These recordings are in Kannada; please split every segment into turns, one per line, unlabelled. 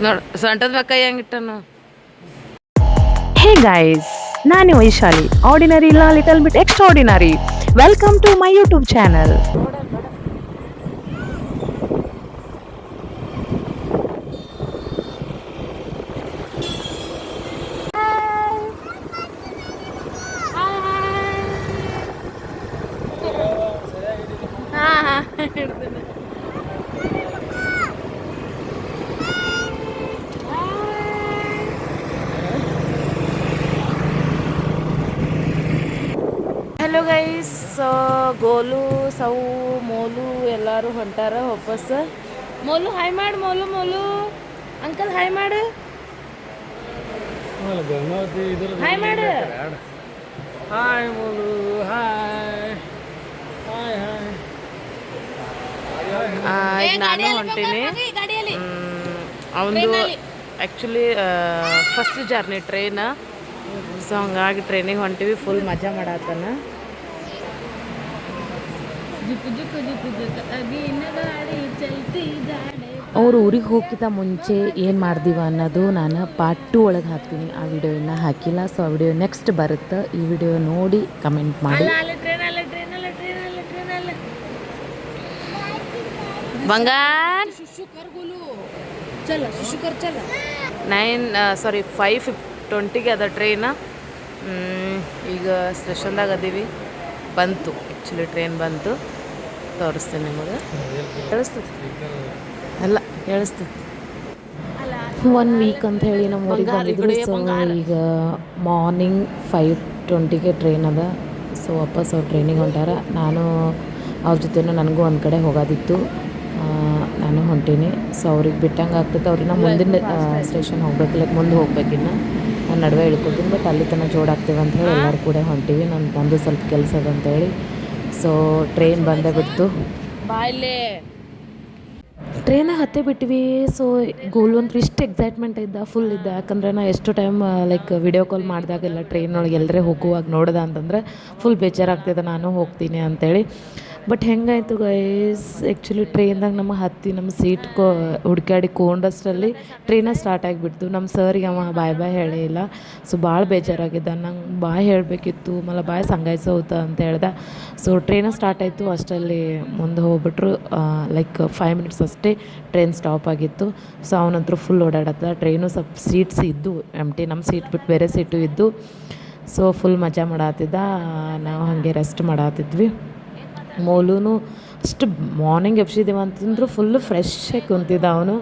ನೋಡು ಸೊಂಟದ ಪಕ್ಕ ಹೆಂಗಿಟ್ಟನು.
Hey guys, Nani Vaishali, ordinary la little bit extraordinary. Welcome to my YouTube channel.
Hello guys, ಗೋಲು ಸವು ಮೋಲು ಎಲ್ಲರೂ ಹೊಂಟಾರ ವಾಪಸ್. ಮೋಲು ಹಾಯ್ ಮಾಡು, ಮೋಲು ಮೋಲು ಅಂಕಲ್ ಹಾಯ್ ಮಾಡು, ಹಾಯ್ ಮಾಡು. ಹಾಯ್ ಮೋಲು, ಹಾಯ್ ಹಾಯ್ ಹಾಯ್. ಈಗ ನಾನು ಹೊಂಟೀನಿ. ಅವನು actually first journey train, so ಹಂಗಾಗಿ ಟ್ರೈನಿಗೆ ಹೊಂಟಿವಿ. ಫುಲ್ ಮಜಾ ಮಾಡತ್ತಾನ.
ಅವ್ರು ಊರಿಗೆ ಹೋಗಿದ್ದ ಮುಂಚೆ ಏನು ಮಾಡ್ದೀವ ಅನ್ನೋದು ನಾನು ಪಾರ್ಟ್ 2 ಒಳಗೆ ಹಾಕ್ತೀನಿ. ಆ ವಿಡಿಯೋ ಇನ್ನೂ ಹಾಕಿಲ್ಲ, ಸೊ ಆ ವಿಡಿಯೋ ನೆಕ್ಸ್ಟ್ ಬರುತ್ತೆ. ಈ ವಿಡಿಯೋ ನೋಡಿ ಕಮೆಂಟ್ ಮಾಡಿ.
ಬಂಗಾರ 5:20 ಅದ ಟ್ರೈನ್. ಈಗ ಸ್ಟೇಷನ್ದಾಗ ಅದೀವಿ. ಬಂತು ಆ್ಯಕ್ಚುಲಿ ಟ್ರೈನ್ ಬಂತು, ತೋರಿಸ್ತೀನಿ ನಿಮಗೆ. ಕೇಳಿಸ್ತದೆ ಅಲ್ಲ, ಕೇಳಿಸ್ತದೆ.
1 ವೀಕ್ ಅಂತ ಹೇಳಿ ನಮ್ಮ ಊರಿಗೆ ಬಂದಿದ್ರು. ಸೊ ಈಗ ಮಾರ್ನಿಂಗ್ 5:20 ಟ್ರೈನ್ ಅದ. ಸೊ ವಾಪಸ್ ಅವ್ರು ಟ್ರೈನಿಗೆ ಹೊಂಟಾರ. ನಾನು ಅವ್ರ ಜೊತೆನೂ ನನಗೂ ಒಂದು ಕಡೆ ಹೋಗೋದಿತ್ತು, ನಾನು ಹೊಂಟೀನಿ. ಸೊ ಅವ್ರಿಗೆ ಬಿಟ್ಟಂಗೆ ಆಗ್ತೈತೆ. ಅವ್ರಿಗೆ ನಾವು ಮುಂದಿನ ಸ್ಟೇಷನ್ ಹೋಗ್ಬೇಕು, ಲೈಕ್ ಮುಂದೆ ಹೋಗ್ಬೇಕಿನ್ನ. ನಾನು ನಡುವೆ ಇಳ್ಕೊತೀನಿ, ಬಟ್ ಅಲ್ಲಿ ತನಕ ಜೋಡಾಗ್ತೀವಿ ಅಂತ ಹೇಳಿ ಎಲ್ಲರೂ ಕೂಡ ಹೊಂಟೀವಿ. ನಂದು ಸ್ವಲ್ಪ ಕೆಲಸ ಅದ ಅಂತೇಳಿ. ಸೊ ಟ್ರೈನ್ ಬಂದೇ ಬಿಡ್ತು.
ಬಾಯ್ಲೆ
ಟ್ರೈನಾಗ ಹತ್ತೇ ಬಿಟ್ವಿ. ಸೊ ಗೋಲ್ ಅಂತೂ ಇಷ್ಟು ಎಕ್ಸೈಟ್ಮೆಂಟ್ ಇದ್ದ, ಫುಲ್ ಇದ್ದ. ಯಾಕಂದ್ರೆ ನಾ ಎಷ್ಟು ಟೈಮ್ ಲೈಕ್ ವಿಡಿಯೋ ಕಾಲ್ ಮಾಡಿದಾಗೆಲ್ಲ ಟ್ರೈನ್ ಒಳಗೆ ಎಲ್ಲರೇ ಹೋಗುವಾಗ ನೋಡ್ದೆ ಅಂತಂದ್ರೆ ಫುಲ್ ಬೇಜಾರಾಗ್ತಿದೆ, ನಾನು ಹೋಗ್ತೀನಿ ಅಂತೇಳಿ. ಬಟ್ ಹೆಂಗಾಯ್ತು ಗೈಸ್, ಆ್ಯಕ್ಚುಲಿ ಟ್ರೈನ್ದಾಗ ನಮ್ಮ ಹತ್ತಿ ನಮ್ಮ ಸೀಟ್ ಹುಡ್ಕ್ಯಾಡಿ ಕೊಂಡಷ್ಟರಲ್ಲಿ ಟ್ರೈನ ಸ್ಟಾರ್ಟ್ ಆಗಿಬಿಡ್ತು. ನಮ್ಮ ಸರ್ಗೆ ಅವ ಬಾಯ್ ಹೇಳೇ ಇಲ್ಲ. ಸೊ ಭಾಳ ಬೇಜಾರಾಗಿದ್ದ. ನಂಗೆ ಬಾಯ್ ಹೇಳಬೇಕಿತ್ತು, ಮಲ್ಲ ಬಾಯ್ ಸಂಗಾಯ್ಸ ಹೋತ ಅಂತ ಹೇಳ್ದೆ. ಸೊ ಟ್ರೈನ ಸ್ಟಾರ್ಟ್ ಆಯಿತು, ಅಷ್ಟರಲ್ಲಿ ಮುಂದೆ ಹೋಗ್ಬಿಟ್ರು. ಲೈಕ್ 5 ಮಿನಿಟ್ಸ್ ಅಷ್ಟೇ ಟ್ರೈನ್ ಸ್ಟಾಪ್ ಆಗಿತ್ತು. ಸೊ ಅವನಂತರೂ ಫುಲ್ ಓಡಾಡತ್ತ. ಟ್ರೈನು ಸ್ವಲ್ಪ ಸೀಟ್ಸ್ ಇದ್ದು ಎಂಟಿ, ನಮ್ಮ ಸೀಟ್ ಬಿಟ್ಟು ಬೇರೆ ಸೀಟು ಇದ್ದು. ಸೊ ಫುಲ್ ಮಜಾ ಮಾಡತ್ತಿದ್ದ. ನಾವು ಹಾಗೆ ರೆಸ್ಟ್ ಮಾಡತ್ತಿದ್ವಿ. ಮೋಲೂನು ಅಷ್ಟು ಮಾರ್ನಿಂಗ್ ಎಬ್ಸಿದ್ದೀವಿ ಅಂತಂದ್ರು ಫುಲ್ಲು ಫ್ರೆಶ್ ಆಗಿ ಕುಂತಿದ್ದ ಅವನು.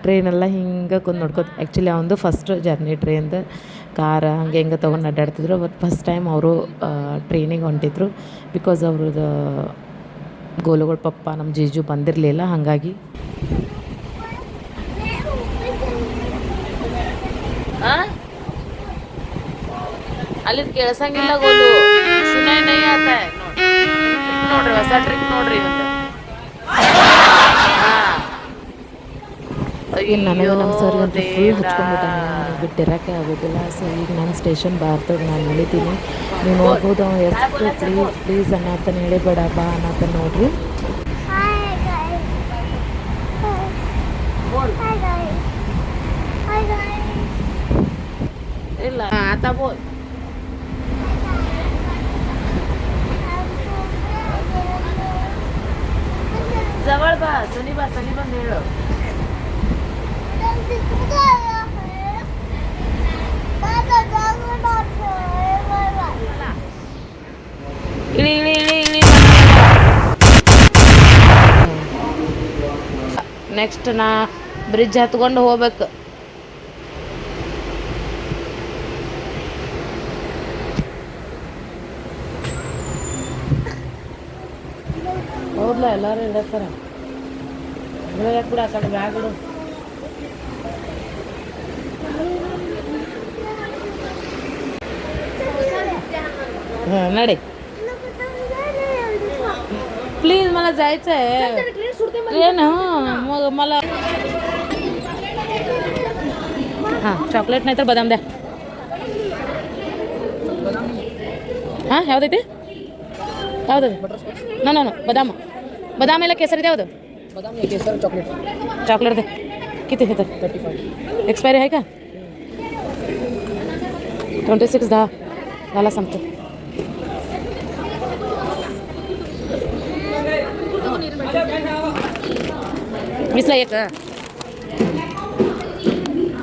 ಟ್ರೈನೆಲ್ಲ ಹಿಂಗೆ ಕುಂದು ನೋಡ್ಕೊತ. ಆ್ಯಕ್ಚುಲಿ ಅವನದು ಫಸ್ಟ್ ಜರ್ನಿ ಟ್ರೈನ್ದು. ಕಾರ ಹಂಗೆ ಹಿಂಗೆ ತೊಗೊಂಡು ಅಡ್ಡಾಡ್ತಿದ್ರು. ಬಟ್ ಫಸ್ಟ್ ಟೈಮ್ ಅವರು ಟ್ರೈನಿಗೆ ಹೊಂಟಿದ್ರು. ಬಿಕಾಸ್ ಅವ್ರದ್ದು ಗೋಲುಗಳ ಪಪ್ಪ ನಮ್ಮ ಜೀಜು ಬಂದಿರಲಿಲ್ಲ, ಹಾಗಾಗಿ.
ಅಲ್ಲಿ ಕೇಳ್ಸಂಗಿಲ್ಲ ಗೋಲು. ಸುನೈ ನೈ ಆತ ನೋಡ್ರಿ, ಹೊಸ ಟ್ರಿಕ್ ನೋಡ್ರಿ ಇವತ್ತು.
ನನಗೆ ನಮ್ಮ ಸರ್ಗೆ ಅಂತ ಫುಲ್ ಹಚ್ಕೊಂಡ್ಬಿಟ್ಟಾನೆ, ನನಗೆ ಬಿಟ್ಟಿರೋಕ್ಕೆ ಆಗೋದಿಲ್ಲ. ಸೊ ಈಗ ನಾನು ಸ್ಟೇಷನ್ ಬಾರ್ತದೆ, ನಾನು ಹೇಳಿದ್ದೀನಿ. ನೀವು ನೋಡ್ಬೋದು ಅವ ಎಷ್ಟು ಪ್ಲೀಸ್ ಅನ್ನತ್ತನ ಹೇಳಿ ಬೇಡ ಬಾ ಅನ್ನತ್ತ ನೋಡ್ರಿ.
ಇಲ್ಲ ಆತ ಬೋಲ್. जवळ बा, सनी ಬಂದು ಹೇಳು. ಇಳಿ ಇಳಿ ಇಳಿ ಇಳಿ. ನೆಕ್ಸ್ಟ್ ನಾ ಬ್ರಿಡ್ಜ್ ಹತ್ಕೊಂಡು ಹೋಗ್ಬೇಕು. ಹೌದಲ್ಲ, ಎಲ್ಲರೂ ಇಡತ್ತಾರ. ಯಾಕೆ ಬಿಡ, ಆ ಕಡೆ ಬ್ಯಾಗ್ ಇಡು. हां नडे प्लीज मला जायचं आहे ट्रेन मग मला हां चॉकलेट नाही तर बदाम द्या हां ಯಾವ್ದೈತೆ
ಯಾವುದು ನಾನು ಬದಾಮ್ ಎಲ್ಲ ಕೇಸರಿದೆ ಯಾವುದು
बादाम ये केसर चॉकलेट
चॉकलेट दे किती हे तर
35
एक्सपायरी आहे का 26 10 झाला संपतो वीसला एक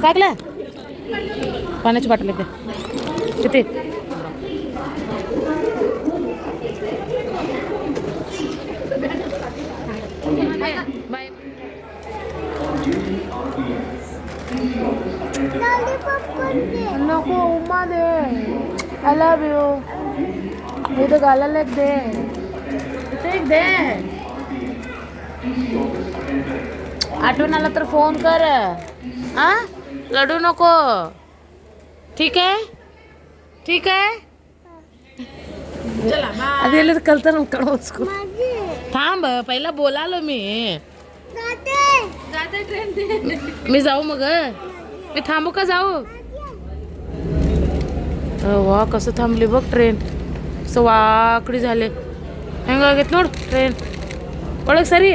सागला पाण्याची बाटली दे किती बाय नको उम्मा दे आय लव यू इथं घालायला एक दे इथे एक दे आठवण आला तर फोन कर हा लडू नको ठीक आहे ಅದೆಲ್ಲ ಕಲ್ತಾರ ಕಳ್ಸ್ಕೊ थांब पहिला बोलालो मी जाऊ मग मी थांबू का जाऊ वा कसं थांबली बघ ट्रेन असं वाकडी झाले ಹೆಂಗ ಆಗೈತೆ ನೋಡು ಟ್ರೈನ್ ಒಳಗೆ ಸರಿ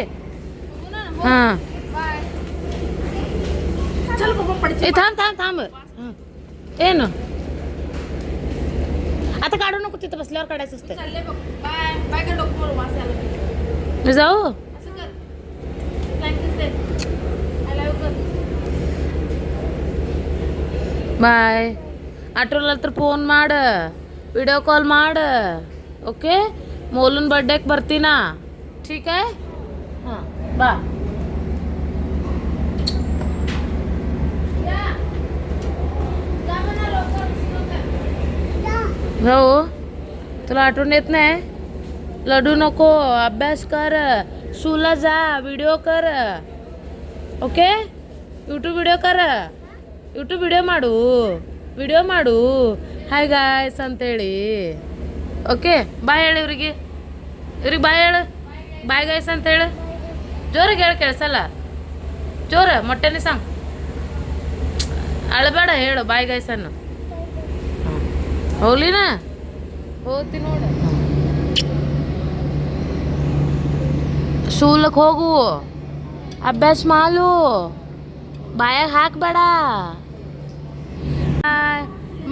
हां ए थांब ಏನು आता काढू नको तिथं बसल्यावर काढायचं असतं मी जाऊ ಬಾಯ್ ಆಟ್ರಲ್ಲತ್ರ ಫೋನ್ ಮಾಡು ವಿಡಿಯೋ ಕಾಲ್ ಮಾಡು ಓಕೆ ಮೋಲನ್ ಬರ್ಡೇಗೆ ಬರ್ತೀನ ठीक आहे हां बा हो तुला आठवण येत नाही लडू नको अभ्यास कर शूला जा व्हिडिओ कर ओके ಯೂಟ್ಯೂಬ್ ವಿಡಿಯೋ ಮಾಡು ಹಾಯ್ ಗಾಯ್ಸ್ ಅಂತೇಳಿ ಓಕೆ ಬಾಯ್ ಹೇಳಿ ಇವ್ರಿಗೆ ಬಾಯ್ ಹೇಳು ಬಾಯ್ ಗಾಯ್ಸ್ ಅಂತೇಳಿ ಜೋರಾಗಿ ಹೇಳಿ ಕೇಳಿಸಲ್ಲ ಜೋರ ಮೊಟ್ಟೆನೇ ಸಾಂಗ್ ಅಳಬೇಡ ಹೇಳು ಬಾಯ್ ಗಾಯ್ಸ್ ಅನ್ನು ಹೋಗ್ಲಿನಾ ಹೋಗ್ತಿ ನೋಡು ಶೂಲಕ್ಕೆ ಹೋಗು ಅಭ್ಯಾಸ ಮಾಡು ಬಾಯಾಗ ಹಾಕ್ಬೇಡ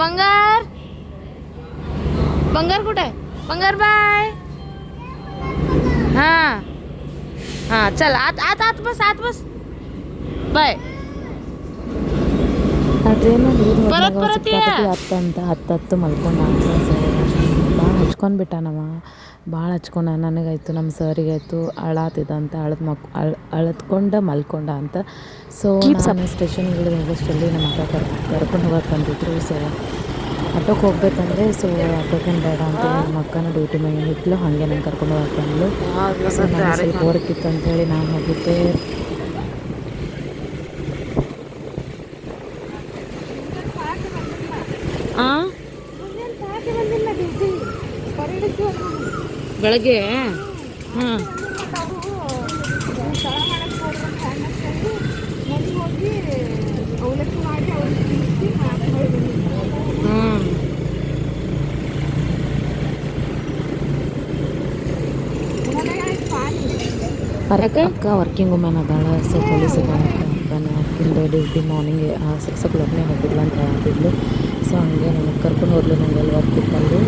ಬಂಗಾರ್ कुठे बंगार बाय हां चल आत बस बाय
ಆ ಟ್ರೈನಲ್ಲಿ
परत
ಹತ್ತು ಮಲ್ಕೊಂಡು ಭಾಳ ಹಚ್ಕೊಂಡ್ಬಿಟ್ಟಾನವ ಭಾಳ ಹಚ್ಕೊಂಡ ನನಗಾಯ್ತು ನಮ್ಮ ಸರಿಗಾಯ್ತು ಅಳಾತಿದ್ದಂತ ಅಳತ್ಕೊಂಡ ಮಲ್ಕೊಂಡ ಅಂತ ಸೊ ನಾನು ಸ್ಟೇಷನ್ಗೆ ಇಳಿದಷ್ಟರಲ್ಲಿ ನಮ್ಮ ಅಕ್ಕ ಕರ್ಕೊಂಡು ಹೋಗಕ್ಕೆ ಬಂದಿದ್ರು ಸೊ ಆಟೋಕ್ಕೆ ಹೋಗ್ಬೇಕಂದ್ರೆ ಸೊ ಆಟೋಕೇನು ಬೇಡ ಅಂತ ನಮ್ಮ ಅಕ್ಕನ ಡ್ಯೂಟಿ ಮೇಲೆ ಇದ್ಲು ಹಾಗೆ ನಾನು ಕರ್ಕೊಂಡು ಹೋಗಕ್ಕೆ ಬಂದ್ಲು ಸೊ ನಾನು ಸ್ವಲ್ಪ ವರ್ಕ್ ಇತ್ತು ಅಂತೇಳಿ ನಾನು ಹೋಗಿದ್ದೆ
ಬೆಳಗ್ಗೆ ಹಾಂ
ಅಕ್ಕ ವರ್ಕಿಂಗ್ ವುಮೆನ್ ಅದಾಳ ಸೊ ಪೊಲೀಸ್ ಅಕ್ಕನ ಅಕ್ಕಿಂದು ಡ್ಯೂಟಿ ಮಾರ್ನಿಂಗ್ 6 o'clockನೇ ಹೋಗಿದ್ಲು ಅಂತ ಹೇಳ್ತಿದ್ಲು ಸೊ ಹಂಗೆ ನನಗೆ ಕರ್ಕೊಂಡು ಹೋದ್ಲು ನನಗೆ ಅಲ್ಲಿ ವರ್ಕ್ ಇತ್ತಲ್ಲಿ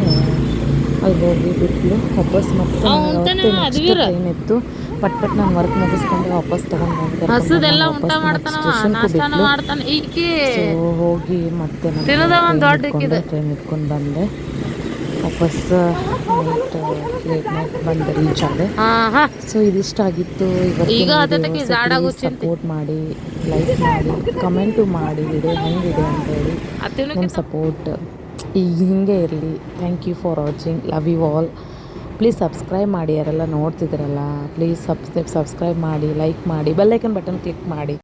ಅಲ್ಲಿ ಹೋಗಿ ಬಿಟ್ಲು ವಾಪಸ್ ಮತ್ತೆ ನೆಕ್ಸ್ಟ್ ಟ್ರೈನ್ ಇತ್ತು ಪಟ್ ನಾನು ವರ್ಕ್ ಮುಗಿಸ್ಕೊಂಡು ವಾಪಸ್ ತಗೊಂಡು ಸೊ ಹೋಗಿ ಮತ್ತೆ ಟ್ರೈನ್ ಇಟ್ಕೊಂಡು ಬಂದೆ ವಾಪಸ್ ಲೇಟ್ ನೈಟ್ ಬಂದು ರೀಚ್ ಆದೆ ಸೊ ಇದಿಷ್ಟಾಗಿತ್ತು ಇವತ್ತು ಸಪೋರ್ಟ್ ಮಾಡಿ ಲೈಕ್ ಮಾಡಿ ಕಮೆಂಟು ಮಾಡಿ ವಿಡಿಯೋ ಹೆಂಗಿದೆ ಅಂತೇಳಿ ನಿಮ್ಮ ಸಪೋರ್ಟ್ ಈಗ ಹಿಂಗೆ ಇರಲಿ thank you for watching love you all please subscribe ಮಾಡಿ ಯಾರೆಲ್ಲ ನೋಡ್ತಿದ್ದೀರಲ್ಲ ಪ್ಲೀಸ್ ಸಬ್ಸ್ಕ್ರೈಬ್ ಮಾಡಿ ಲೈಕ್ ಮಾಡಿ ಬೆಲ್ ಐಕನ್ ಬಟನ್ ಕ್ಲಿಕ್ ಮಾಡಿ